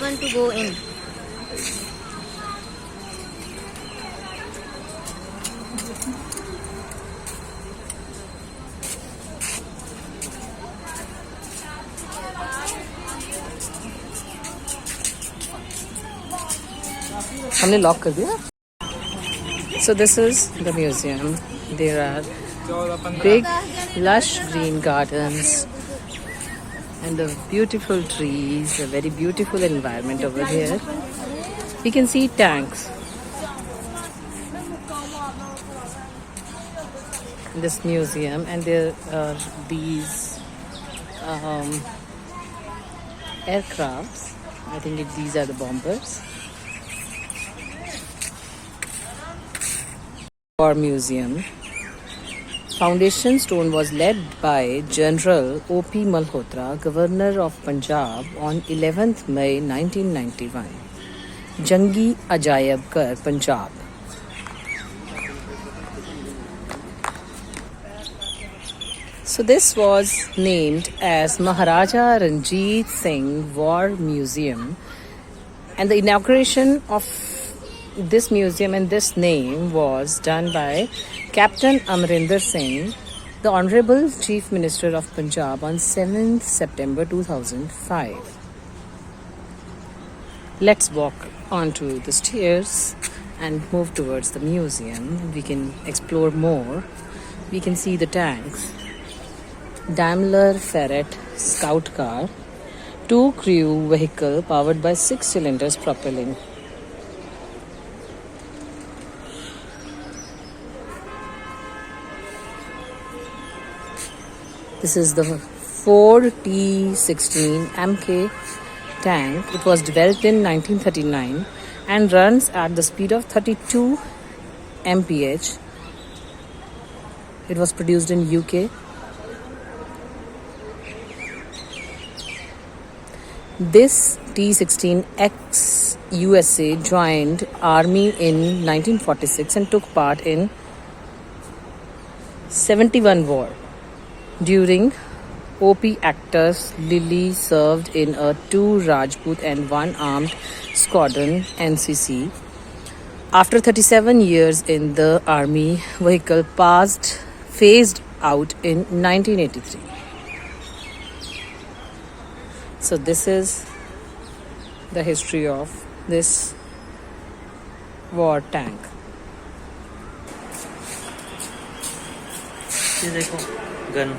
want to go in. हमने lock कर दिया. So this is the museum. There are big lush green gardens and the beautiful trees, a very beautiful environment over here. We can see tanks in this museum, and there are these aircrafts. I think these are the bombers. War Museum. Foundation stone was laid by General O.P. Malhotra, Governor of Punjab, on 11th May 1991. Jangi Ajaib Ghar, Punjab. So this was named as Maharaja Ranjit Singh War Museum, and the inauguration of this museum and this name was done by Captain Amrinder Singh, the Honorable Chief Minister of Punjab, on 7th September 2005. Let's walk onto the stairs and move towards the museum. We can explore more. We can see the tanks. Daimler Ferret Scout car, 2 crew vehicle powered by 6 cylinders propelling. This is the Ford T16 MK tank. It was developed in 1939 and runs at the speed of 32 mph. It was produced in UK. This T16X USA joined Army in 1946 and took part in 71 war. During OP actors, Lilly served in a 2 Rajput and 1 armed squadron NCC. After 37 years in the army, vehicle phased out in 1983. So this is the history of this war tank. Gun.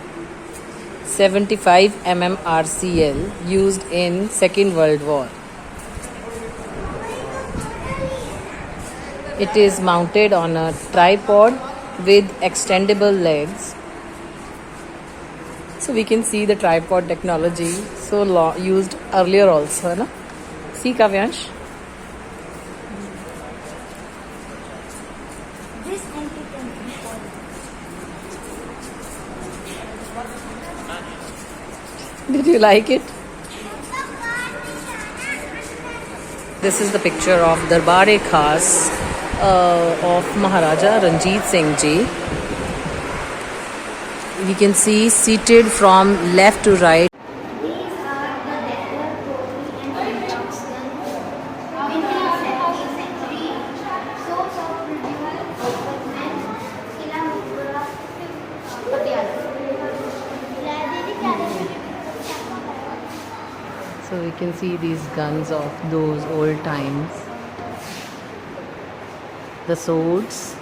75 mm RCL used in Second World War. It is mounted on a tripod with extendable legs. So we can see the tripod technology used earlier also. Na? See Kavyansh? Did you like it? This is the picture of Darbar-e-Khas of Maharaja Ranjit Singh Ji. We can see seated from left to right. So we can see these guns of those old times. The swords.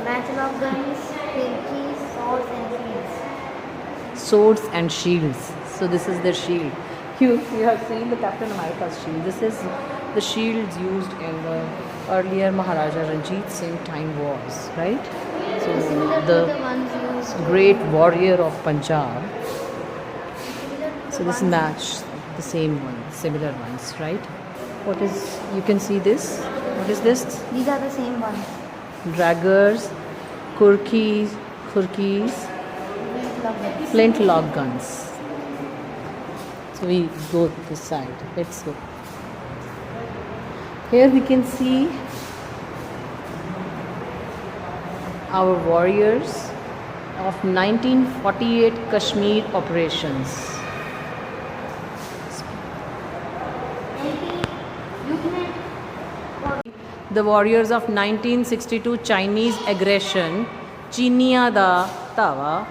Matchlock guns, khilkis, swords and shields. Swords and shields. So this is their shield. You have seen the Captain America's shield. This is the shields used in the earlier Maharaja Ranjit Singh time wars, right? So Similar to the ones used. great warrior of Punjab. So this match the same one, similar ones, right? What is, you can see this. What is this? These are the same ones. Draggers, khurkis, flintlock guns. So we go this side. Let's go. Here we can see our warriors of 1948 Kashmir operations. the warriors of 1962 Chinese aggression, Chinia da Tawa,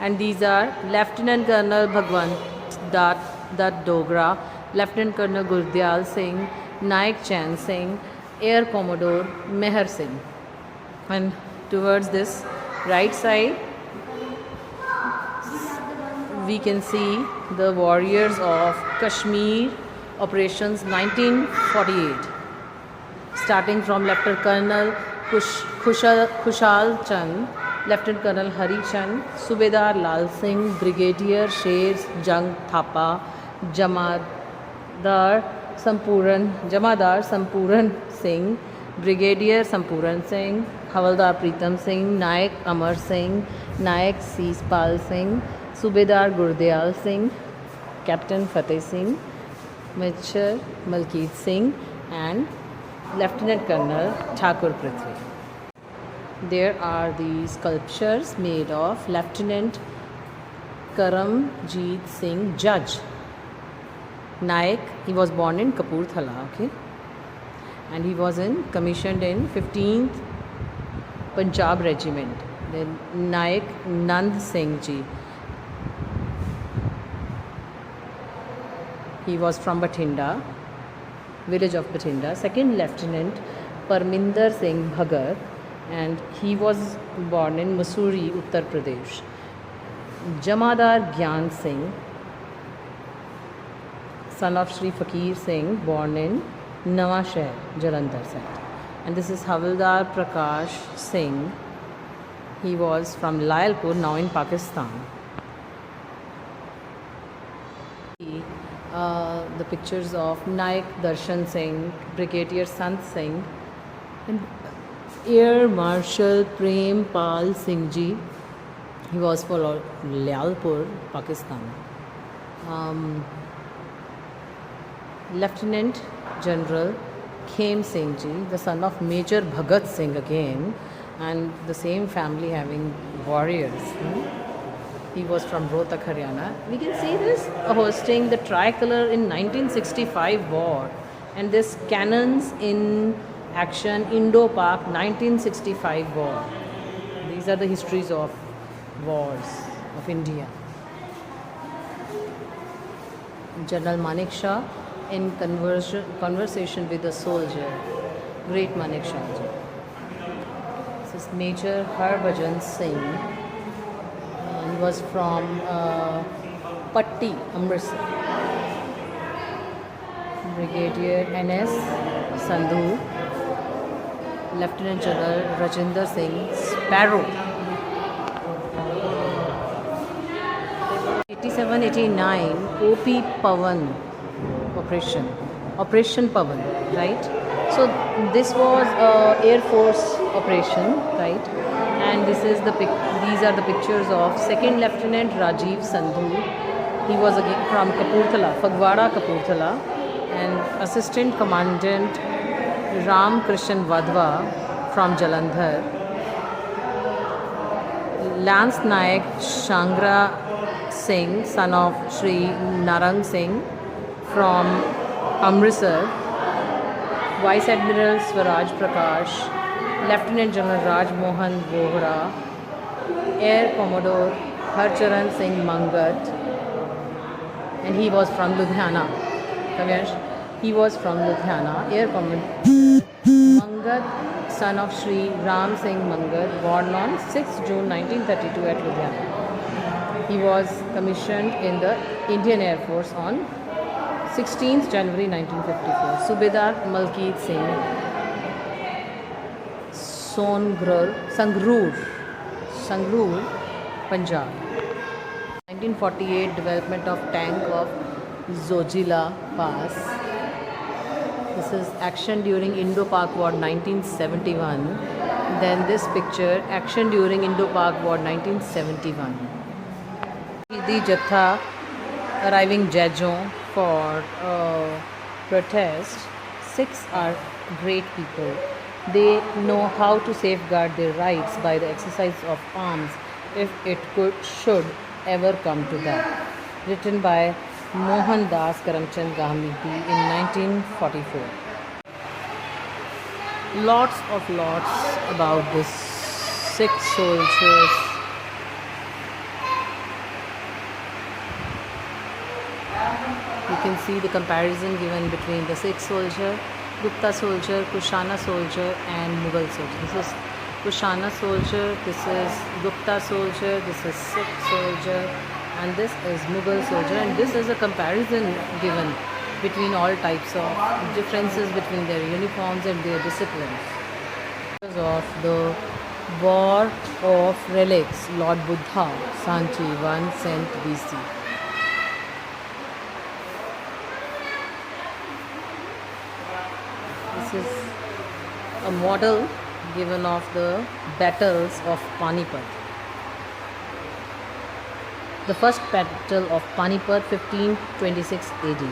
and these are Lieutenant Colonel Bhagwant Dat Dogra, Lieutenant Colonel Gurdial Singh, Naik Chan Singh, Air Commodore Meher Singh. And towards this right side, we can see the warriors of Kashmir operations 1948, starting from Lieutenant Colonel Khushal Chand, Lieutenant Colonel Hari Chand, Subedar Lal Singh, Brigadier Sher Jang Thapa, Jamadar Sampuran Singh, Brigadier Sampuran Singh, Havaldar Pritam Singh, Naik Amar Singh, Naik Seespal Singh, Subedar Gurdial Singh, Captain Fateh Singh, Major Malkit Singh, and Lieutenant Colonel Thakur Prithvi. There are these sculptures made of Lieutenant Karamjeet Singh Judge Naik. He was born in Kapurthala, okay, and he was commissioned in 15th Punjab Regiment. Then Naik Nand Singh Ji. He was from Bathinda, village of Bathinda. Second Lieutenant Parminder Singh Bhagat, and he was born in Mussoorie, Uttar Pradesh. Jamadar Gyan Singh, son of Shri Fakir Singh, born in Nawa Shahar, Jalandhar side. And this is Havildar Prakash Singh. He was from Layalpur, now in Pakistan. The pictures of Naik Darshan Singh, Brigadier Sant Singh, and Air Marshal Prem Pal Singh Ji. He was for Layalpur, Pakistan. Lieutenant General Khem Singh Ji, the son of Major Bhagat Singh again, and the same family having warriors. He was from Rohtak, Haryana. We can see this hosting the tricolor in 1965 war, and this cannons in action Indo-Pak 1965 war. These are the histories of wars of India. General Manek Shah in conversation with a soldier, great Manek Shah ji. This is Major Harbhajan Singh. He was from Patti, Amritsar. Brigadier N.S. Sandhu, Lieutenant General Rajinder Singh Sparrow. 87-89 OP Pavan Operation Pavan, right? So this was Air Force operation, right? And these are the pictures of Second Lieutenant Rajiv Sandhu. He was again from Kapurthala, Fagwada Kapurthala, and Assistant Commandant Ram Krishan Vadva from Jalandhar. Lance Naik Shangra Singh, son of Shri Narang Singh from Amritsar. Vice Admiral Swaraj Prakash, Lieutenant General Raj Mohan Bohra, Air Commodore Harcharan Singh Mangat, and he was from Ludhiana. He was from Ludhiana. Air Commodore Mangat, son of Shri Ram Singh Mangat, born on 6 June 1932 at Ludhiana. He was commissioned in the Indian Air Force on 16th January 1954. Subedar Malkit Singh, Sangrur, Punjab. 1948 development of tank of Zojila Pass. This is action during Indo-Pak War 1971. Then this picture, action during Indo-Pak War 1971. The Jatha arriving Jajon for protest. 6 are great people. They know how to safeguard their rights by the exercise of arms if it should ever come to that. Written by Mohan Das Karamchand Gahamiti in 1944. lots about this Sikh soldiers. You can see the comparison given between the Sikh soldier, Gupta soldier, Kushana soldier and Mughal soldier. This is Kushana soldier, this is Gupta soldier, this is Sikh soldier and this is Mughal soldier, and this is a comparison given between all types of differences between their uniforms and their disciplines. Of the War of Relics, Lord Buddha, Sanchi 1 cent BC. This is a model given of the battles of Panipat. The first battle of Panipat, 1526 AD.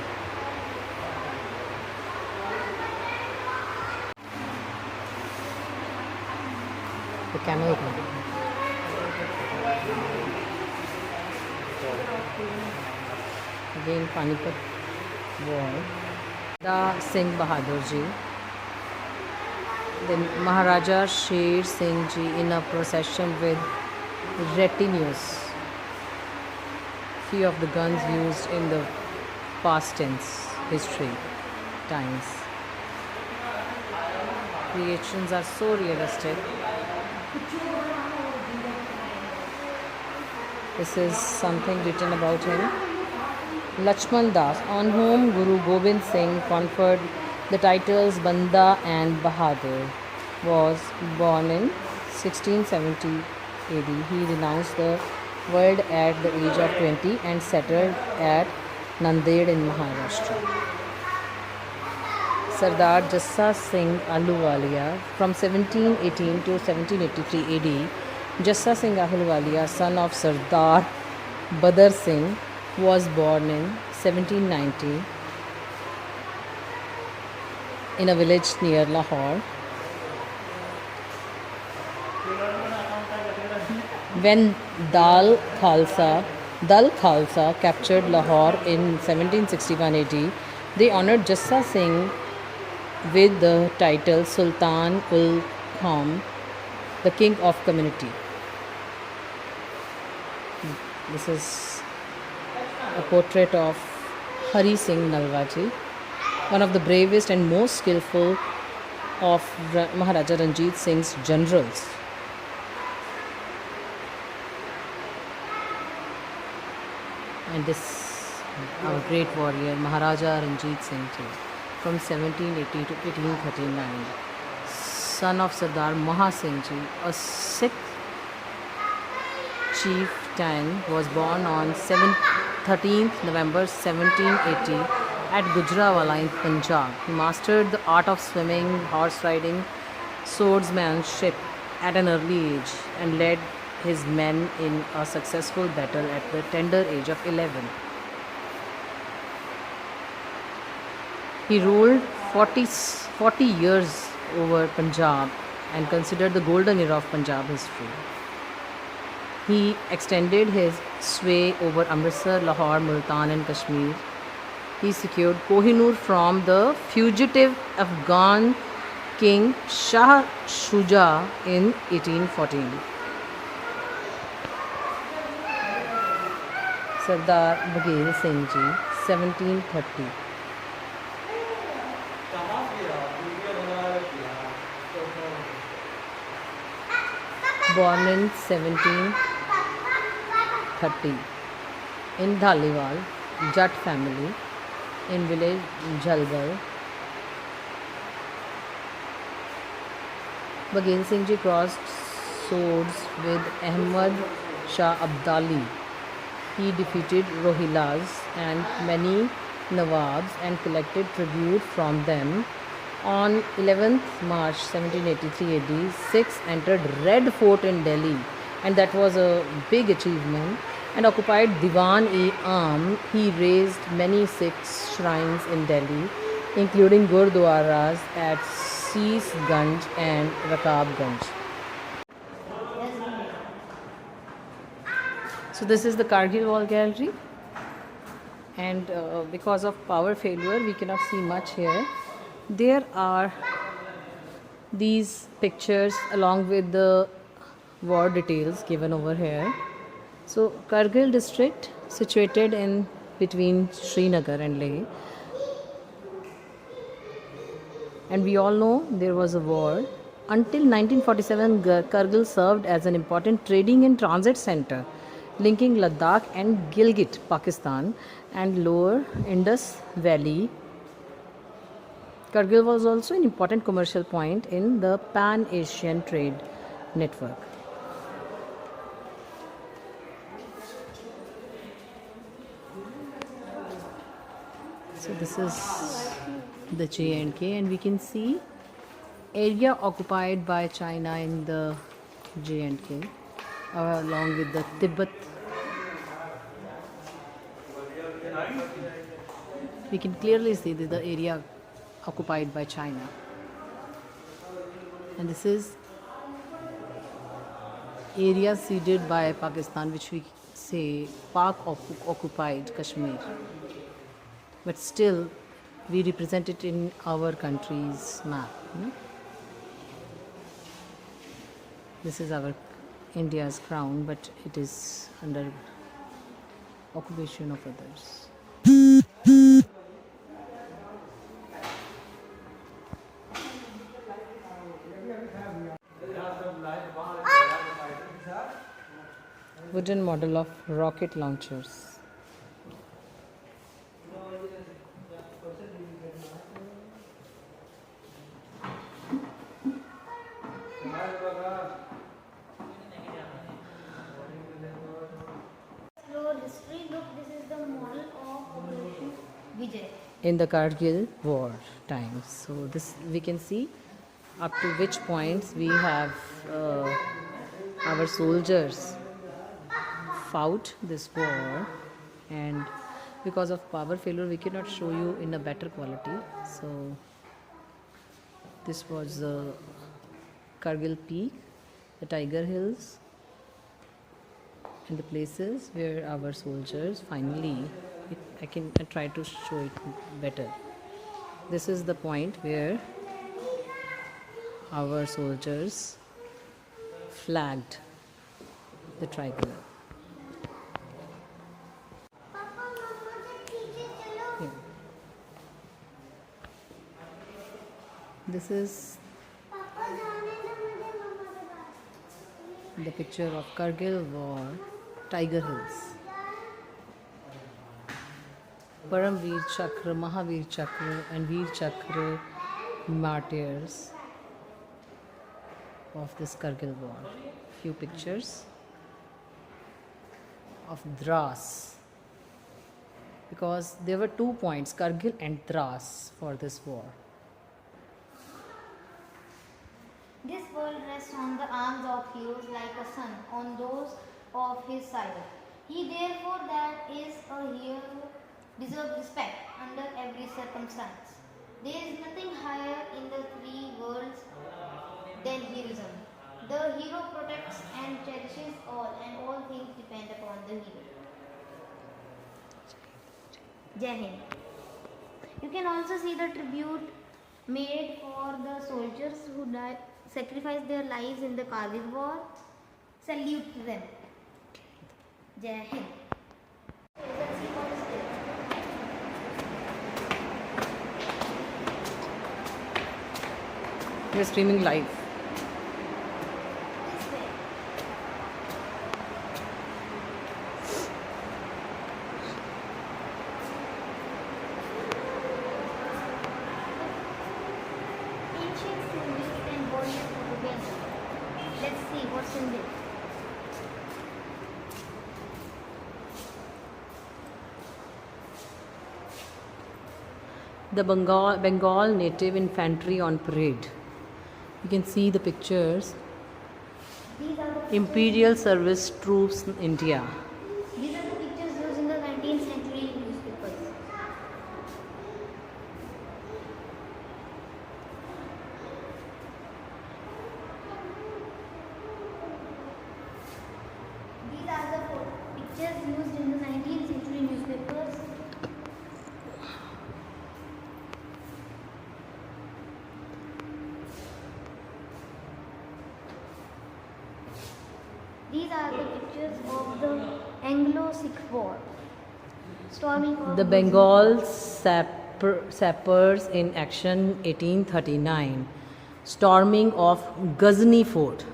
The camel run. Again Panipat War. Da Singh Bahadur Ji. Then Maharaja Sher Singh Ji in a procession with retinues. Few of the guns used in the past tense history times. Creations are so realistic. This is something written about him. Lakshman Das, on whom Guru Gobind Singh conferred the titles Banda and Bahadur, was born in 1670 AD. He renounced the world at the age of 20 and settled at Nanded in Maharashtra. Sardar Jassa Singh Ahluwalia, from 1718 to 1783 AD, Jassa Singh Ahluwalia, son of Sardar Badar Singh, was born in 1790 in a village near Lahore. When Dal Khalsa captured Lahore in 1761 AD, they honored Jassa Singh with the title Sultan ul Qaum, the king of community. This is a portrait of Hari Singh Nalwaji, one of the bravest and most skillful of Maharaja Ranjit Singh's generals. And this, our great warrior, Maharaja Ranjit Singh Ji, from 1780 to 1839, son of Sardar Maha Singh Ji, a Sikh chieftain, was born on 13th November 1780 at Gujranwala in Punjab. He mastered the art of swimming, horse riding, swordsmanship at an early age and led his men in a successful battle at the tender age of 11. He ruled 40 years over Punjab and considered the golden era of Punjab history. He extended his sway over Amritsar, Lahore, Multan and Kashmir. He secured Kohinoor from the fugitive Afghan king Shah Shuja in 1814. Sardar Baghel Singh Ji, 1730. Born in 1730 in Dhaliwal, Jat family, in village Jalbal. Baghel Singh Ji crossed swords with Ahmad Shah Abdali. He defeated Rohilas and many Nawabs and collected tribute from them. On 11th March 1783 AD, Sikhs entered Red Fort in Delhi, and that was a big achievement, and occupied Diwan-e-Am. He raised many Sikh shrines in Delhi, including Gurdwaras at Seesganj and Rakabganj. So this is the Kargil Wall Gallery, and because of power failure we cannot see much here. There are these pictures along with the war details given over here. So Kargil district situated in between Srinagar and Leh, and we all know there was a war. Until 1947, Kargil served as an important trading and transit center, linking Ladakh and Gilgit, Pakistan, and lower Indus Valley. Kargil was also an important commercial point in the Pan-Asian trade network. So this is the J&K, and we can see area occupied by China in the J&K, along with the Tibet. We can clearly see the area occupied by China, and this is area ceded by Pakistan, which we say Pak occupied Kashmir, but still we represent it in our country's map. This is our India's crown, but it is under occupation of others. Wooden model of rocket launchers. History, look, this is the model of Operation Vijay. In the Kargil war times. So this we can see up to which points we have our soldiers fought this war, and because of power failure we cannot show you in a better quality. So this was the Kargil peak, the Tiger Hills, and the places where our soldiers finally, I try to show it better. This is the point where our soldiers flagged the tricolor. Here. This is the picture of Kargil war, Tiger Hills. Paramveer Chakra, Mahavir Chakra, and Veer Chakra martyrs of this Kargil war. Few pictures of Dras, because there were 2 points, Kargil and Dras, for this war. This world rests on the arms of heroes like a son on those of his sire. He therefore that is a hero deserves respect under every circumstance. There is nothing higher in the 3 worlds than heroism. The hero protects and cherishes all, and all things depend upon the hero. Jai Hind. You can also see the tribute made for the soldiers who sacrificed their lives in the Kargil war. Salute to them. Jai Hind. Let's see what is there. We are streaming live. This way. Ancient symbols and warriors together. Let's see what's in this. The Bengal native infantry on parade. You can see the pictures. These are the Imperial Service Troops in India. These are the pictures used in the 19th century newspapers. These are the pictures used in the 19th century newspapers. These are the pictures of the Anglo-Sikh War. Storming of The Bengal sappers in action 1839. Storming of Ghazni Fort.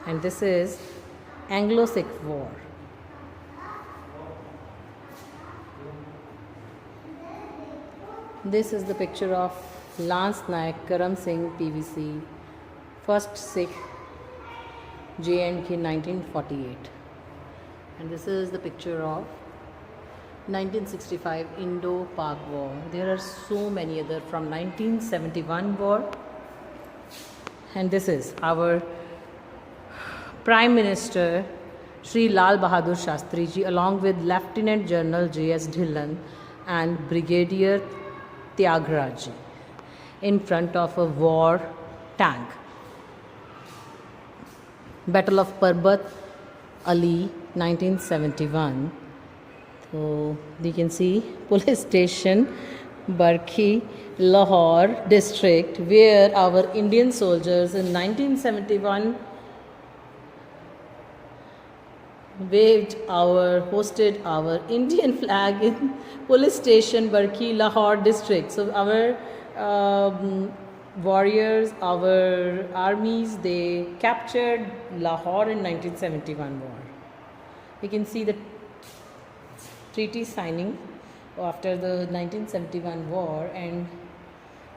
And this is Anglo-Sikh War. This is the picture of Lance Naik Karam Singh PVC, first Sikh J&K 1948. And this is the picture of 1965 Indo-Pak War. There are so many other from 1971 war. And this is our Prime Minister Sri Lal Bahadur Shastri ji along with Lieutenant General J.S. Dhillon and Brigadier Tyagaraji in front of a war tank. Battle of Parbat Ali 1971. So you can see police station Barki, Lahore district where our Indian soldiers in 1971 hosted our Indian flag in police station Barki, Lahore district. So our warriors, our armies, they captured Lahore in 1971 war. You can see the treaty signing after the 1971 war, and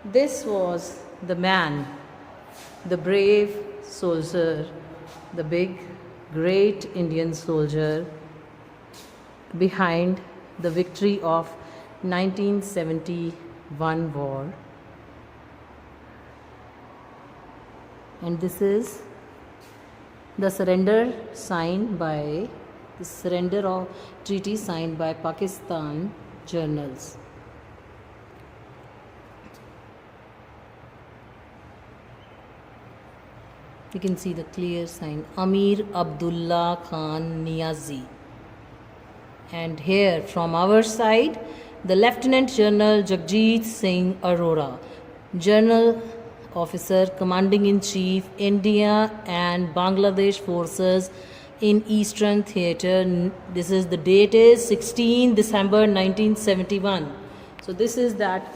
this was the man, the brave soldier, the big great Indian soldier behind the victory of 1971 war. And this is the surrender of treaty signed by Pakistan journals. You can see the clear sign Amir Abdullah Khan Niazi. And here from our side, the Lieutenant General Jagjit Singh Arora, General Officer Commanding in Chief, India and Bangladesh Forces in Eastern Theatre. This is the date is 16 December 1971. So this is that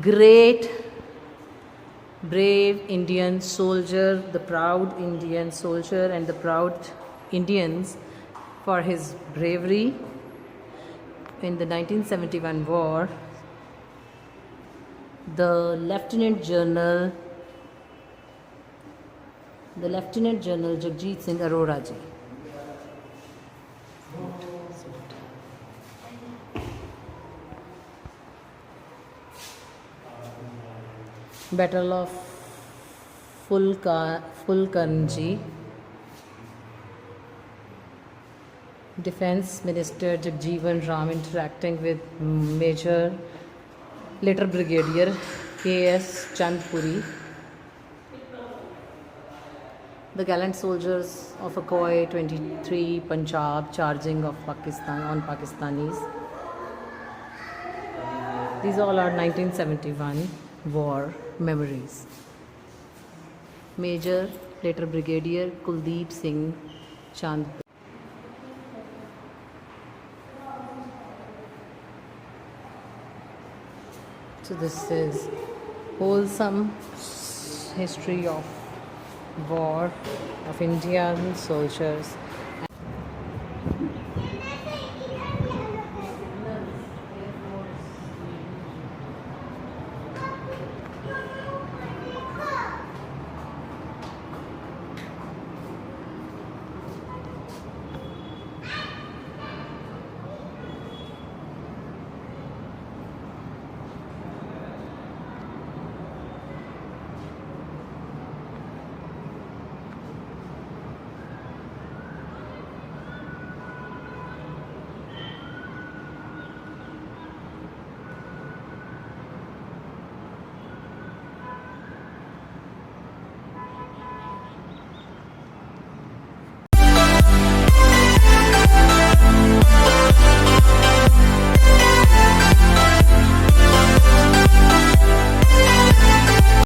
great brave Indian soldier, the proud Indian soldier and the proud Indians for his bravery in the 1971 war. The Lieutenant General Jagjit Singh Arora ji. Battle of Fulkarnji. Defense Minister Jagjeevan Ram interacting with Major, later Brigadier K.S. Chandpuri. The gallant soldiers of Akoi 23 Punjab charging of Pakistan on Pakistanis. These all are 1971 war memories. Major, later Brigadier Kuldeep Singh Chand. So this is wholesome history of war of Indian soldiers